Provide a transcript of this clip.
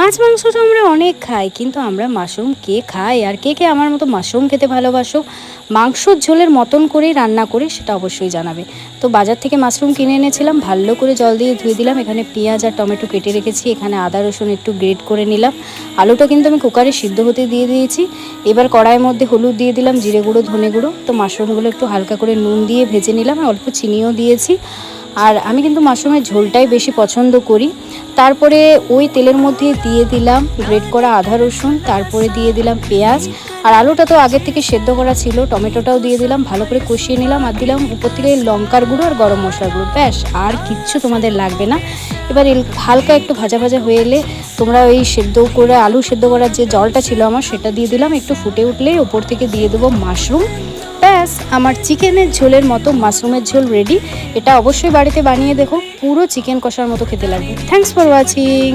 মাছ মাংস তো আমরা অনেক খাই, কিন্তু আমরা মাশরুম কে খাই? আর কে কে আমার মতো মাশরুম খেতে ভালোবাসো? মাংসর ঝোলের মতন করেই রান্না করে সেটা অবশ্যই জানাবে। তো বাজার থেকে মাশরুম কিনে এনেছিলাম, ভালো করে জল দিয়ে ধুয়ে দিলাম। এখানে পেঁয়াজ আর টমেটো কেটে রেখেছি, এখানে আদা রসুন একটু গ্রেট করে নিলাম। আলুটা কিন্তু আমি কুকারে সিদ্ধ হতে দিয়ে দিয়েছি। এবার কড়াইয়ের মধ্যে হলুদ দিয়ে দিলাম, জিরে গুঁড়ো, ধনে গুঁড়ো। তো মাশরুমগুলো একটু হালকা করে নুন দিয়ে ভেজে নিলাম, অল্প চিনিও দিয়েছি। আর আমি কিন্তু মাশরুমের ঝোলটাই বেশি পছন্দ করি। তারপরে ওই তেলের মধ্যে দিয়ে দিলাম গ্রেট করা আদা রসুন, তারপরে দিয়ে দিলাম পেঁয়াজ। আর আলুটা তো আগের থেকে সেদ্ধ করা ছিল, টমেটোটাও দিয়ে দিলাম, ভালো করে কষিয়ে নিলাম। আর দিলাম উপর থেকে লঙ্কার গুঁড়ো আর গরম মশলার গুঁড়ো, ব্যাস আর কিচ্ছু তোমাদের লাগবে না। এবার হালকা একটু ভাজা ভাজা হয়ে এলে তোমরা ওই সেদ্ধ করে আলু সেদ্ধ করার যে জলটা ছিল আমার, সেটা দিয়ে দিলাম। একটু ফুটে উঠলেই ওপর থেকে দিয়ে দেবো মাশরুম। ব্যাস আমার চিকেনের ঝোলের মতো মাশরুমের ঝোল রেডি। এটা অবশ্যই বাড়িতে বানিয়ে দেখো, পুরো চিকেন কষার মতো খেতে লাগবে। Thanks for watching.